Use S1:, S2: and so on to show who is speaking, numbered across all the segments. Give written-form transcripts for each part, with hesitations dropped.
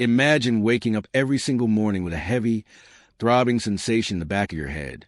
S1: Imagine waking up every single morning with a heavy, throbbing sensation in the back of your head,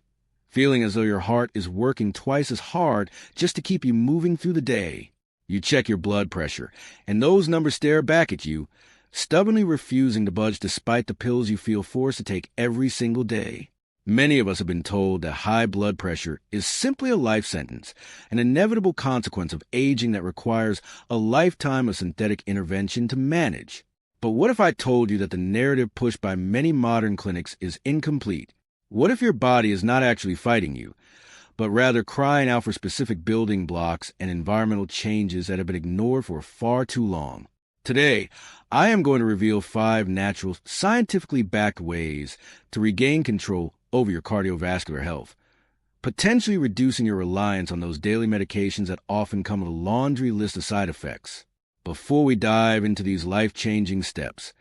S1: feeling as though your heart is working twice as hard just to keep you moving through the day. You check your blood pressure, and those numbers stare back at you, stubbornly refusing to budge despite the pills you feel forced to take every single day. Many of us have been told that high blood pressure is simply a life sentence, an inevitable consequence of aging that requires a lifetime of synthetic intervention to manage. But what if I told you that the narrative pushed by many modern clinics is incomplete? What if your body is not actually fighting you, but rather crying out for specific building blocks and environmental changes that have been ignored for far too long? Today, I am going to reveal 5 natural, scientifically backed ways to regain control over your cardiovascular health, potentially reducing your reliance on those daily medications that often come with a laundry list of side effects. Before we dive into these life-changing steps,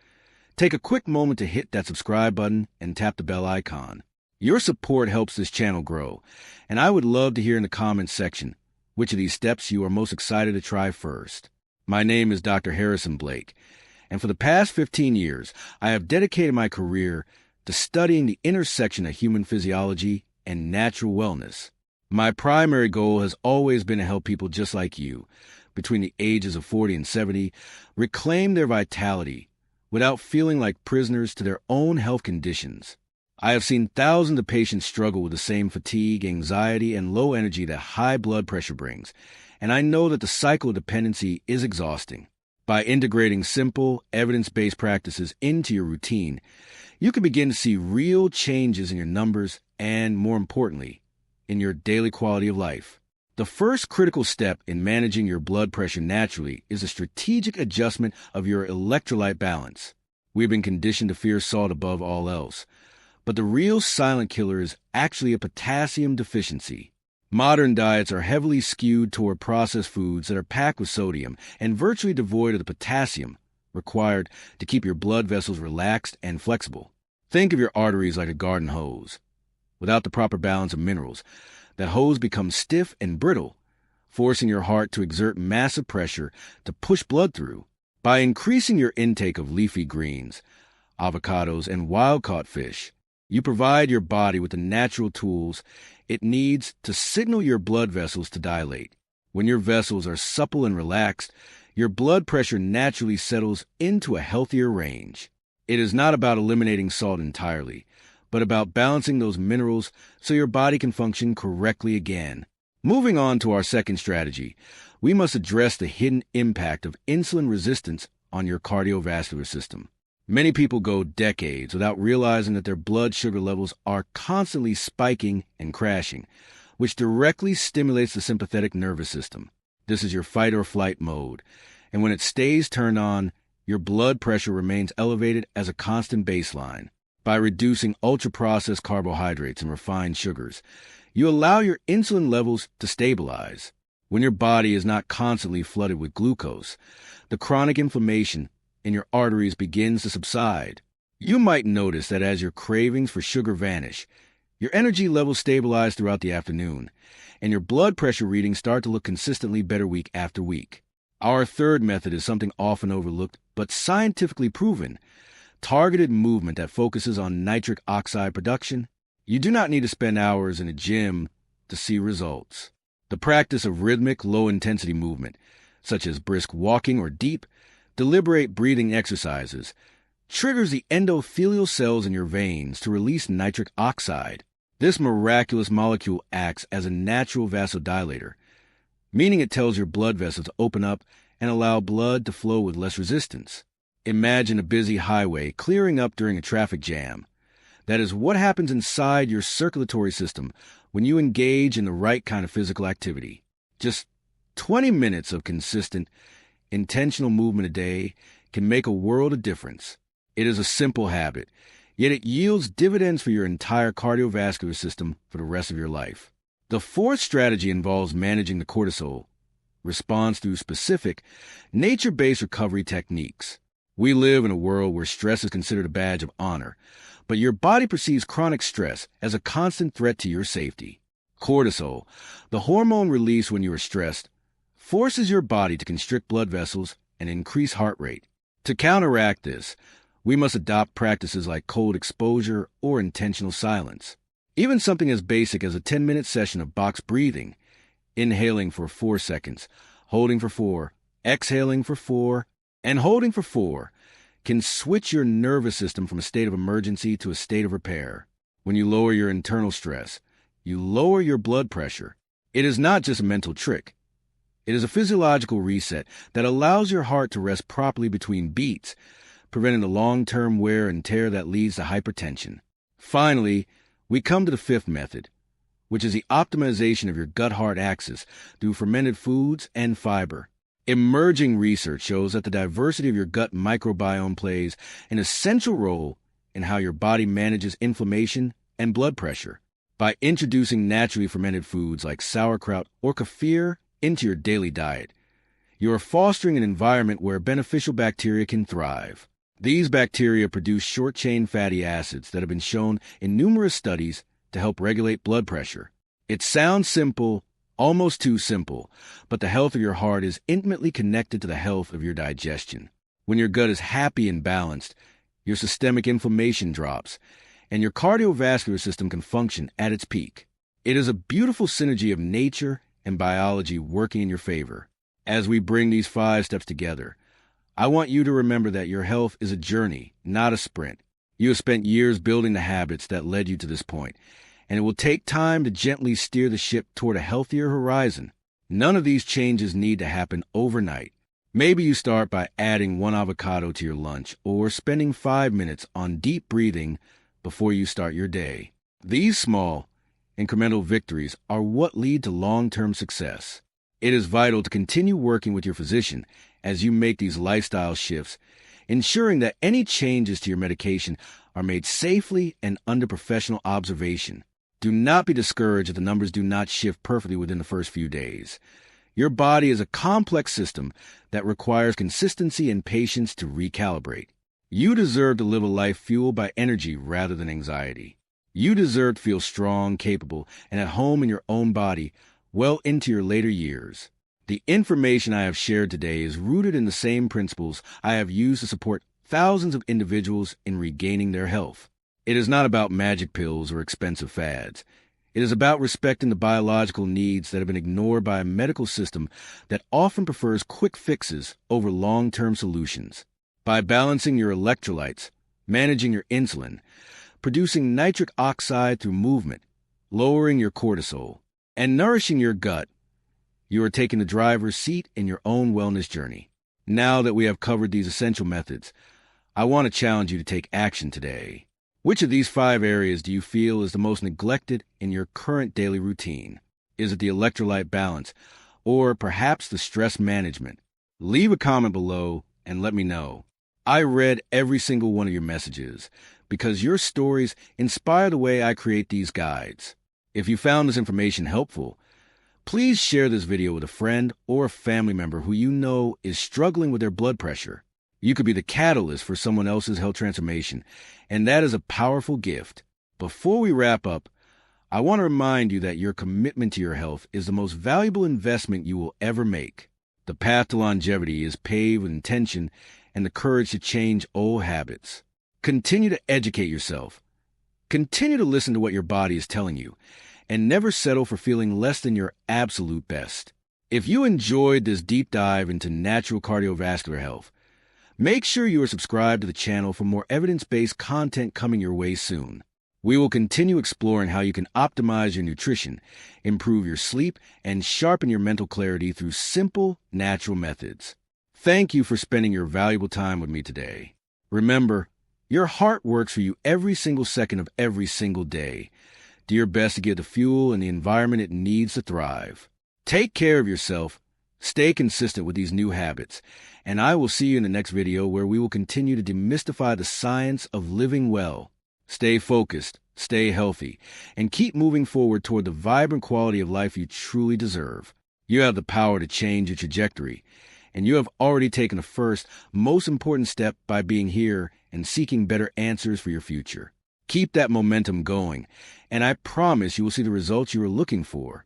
S1: take a quick moment to hit that subscribe button and tap the bell icon. Your support helps this channel grow, and I would love to hear in the comments section which of these steps you are most excited to try first. My name is Dr. Harrison Blake, and for the past 15 years, I have dedicated my career to studying the intersection of human physiology and natural wellness. My primary goal has always been to help people just like you, between the ages of 40 and 70, reclaim their vitality without feeling like prisoners to their own health conditions. I have seen thousands of patients struggle with the same fatigue, anxiety, and low energy that high blood pressure brings, and I know that the cycle of dependency is exhausting. By integrating simple, evidence-based practices into your routine, you can begin to see real changes in your numbers and, more importantly, in your daily quality of life. The first critical step in managing your blood pressure naturally is a strategic adjustment of your electrolyte balance. We've been conditioned to fear salt above all else, but the real silent killer is actually a potassium deficiency. Modern diets are heavily skewed toward processed foods that are packed with sodium and virtually devoid of the potassium required to keep your blood vessels relaxed and flexible. Think of your arteries like a garden hose. Without the proper balance of minerals, that hose becomes stiff and brittle, forcing your heart to exert massive pressure to push blood through. By increasing your intake of leafy greens, avocados, and wild-caught fish, you provide your body with the natural tools it needs to signal your blood vessels to dilate. When your vessels are supple and relaxed, your blood pressure naturally settles into a healthier range. It is not about eliminating salt entirely, but about balancing those minerals so your body can function correctly again. Moving on to our second strategy, we must address the hidden impact of insulin resistance on your cardiovascular system. Many people go decades without realizing that their blood sugar levels are constantly spiking and crashing, which directly stimulates the sympathetic nervous system. This is your fight or flight mode, and when it stays turned on, your blood pressure remains elevated as a constant baseline. By reducing ultra-processed carbohydrates and refined sugars, you allow your insulin levels to stabilize. When your body is not constantly flooded with glucose, the chronic inflammation in your arteries begins to subside. You might notice that as your cravings for sugar vanish, your energy levels stabilize throughout the afternoon, and your blood pressure readings start to look consistently better week after week. Our third method is something often overlooked but scientifically proven: targeted movement that focuses on nitric oxide production. You do not need to spend hours in a gym to see results. The practice of rhythmic, low-intensity movement, such as brisk walking or deep, deliberate breathing exercises, triggers the endothelial cells in your veins to release nitric oxide. This miraculous molecule acts as a natural vasodilator, meaning it tells your blood vessels to open up and allow blood to flow with less resistance. Imagine a busy highway clearing up during a traffic jam. That is what happens inside your circulatory system when you engage in the right kind of physical activity. Just 20 minutes of consistent, intentional movement a day can make a world of difference. It is a simple habit, yet it yields dividends for your entire cardiovascular system for the rest of your life. The fourth strategy involves managing the cortisol response through specific, nature-based recovery techniques. We live in a world where stress is considered a badge of honor, but your body perceives chronic stress as a constant threat to your safety. Cortisol, the hormone released when you are stressed, forces your body to constrict blood vessels and increase heart rate. To counteract this, We must adopt practices like cold exposure or intentional silence. Even something as basic as a 10-minute session of box breathing, inhaling for 4 seconds, holding for 4, exhaling for 4, and holding for 4, can switch your nervous system from a state of emergency to a state of repair. When you lower your internal stress, you lower your blood pressure. It is not just a mental trick. It is a physiological reset that allows your heart to rest properly between beats, preventing the long-term wear and tear that leads to hypertension. Finally, we come to the fifth method, which is the optimization of your gut-heart axis through fermented foods and fiber. Emerging research shows that the diversity of your gut microbiome plays an essential role in how your body manages inflammation and blood pressure. By introducing naturally fermented foods like sauerkraut or kefir into your daily diet, you are fostering an environment where beneficial bacteria can thrive. These bacteria produce short-chain fatty acids that have been shown in numerous studies to help regulate blood pressure. It sounds simple, almost too simple, but the health of your heart is intimately connected to the health of your digestion. When your gut is happy and balanced, your systemic inflammation drops, and your cardiovascular system can function at its peak. It is a beautiful synergy of nature and biology working in your favor. As we bring these 5 steps together, I want you to remember that your health is a journey, not a sprint. You have spent years building the habits that led you to this point, and it will take time to gently steer the ship toward a healthier horizon. None of these changes need to happen overnight. Maybe you start by adding 1 avocado to your lunch or spending 5 minutes on deep breathing before you start your day. These small, incremental victories are what lead to long-term success. It is vital to continue working with your physician as you make these lifestyle shifts, ensuring that any changes to your medication are made safely and under professional observation. Do not be discouraged if the numbers do not shift perfectly within the first few days. Your body is a complex system that requires consistency and patience to recalibrate. You deserve to live a life fueled by energy rather than anxiety. You deserve to feel strong, capable, and at home in your own body well into your later years. The information I have shared today is rooted in the same principles I have used to support thousands of individuals in regaining their health. It is not about magic pills or expensive fads. It is about respecting the biological needs that have been ignored by a medical system that often prefers quick fixes over long-term solutions. By balancing your electrolytes, managing your insulin, producing nitric oxide through movement, lowering your cortisol, and nourishing your gut, you are taking the driver's seat in your own wellness journey. Now that we have covered these essential methods, I want to challenge you to take action today. Which of these 5 areas do you feel is the most neglected in your current daily routine? Is it the electrolyte balance, or perhaps the stress management? Leave a comment below and let me know. I read every single one of your messages because your stories inspire the way I create these guides. If you found this information helpful, please share this video with a friend or a family member who you know is struggling with their blood pressure. You could be the catalyst for someone else's health transformation, and that is a powerful gift. Before we wrap up, I want to remind you that your commitment to your health is the most valuable investment you will ever make. The path to longevity is paved with intention and the courage to change old habits. Continue to educate yourself. Continue to listen to what your body is telling you, and never settle for feeling less than your absolute best. If you enjoyed this deep dive into natural cardiovascular health, make sure you are subscribed to the channel for more evidence-based content coming your way soon. We will continue exploring how you can optimize your nutrition, improve your sleep, and sharpen your mental clarity through simple, natural methods. Thank you for spending your valuable time with me today. Remember, your heart works for you every single second of every single day. Do your best to give the fuel and the environment it needs to thrive. Take care of yourself, stay consistent with these new habits, and I will see you in the next video where we will continue to demystify the science of living well. Stay focused, stay healthy, and keep moving forward toward the vibrant quality of life you truly deserve. You have the power to change your trajectory, and you have already taken the first, most important step by being here and seeking better answers for your future. Keep that momentum going, and I promise you will see the results you are looking for.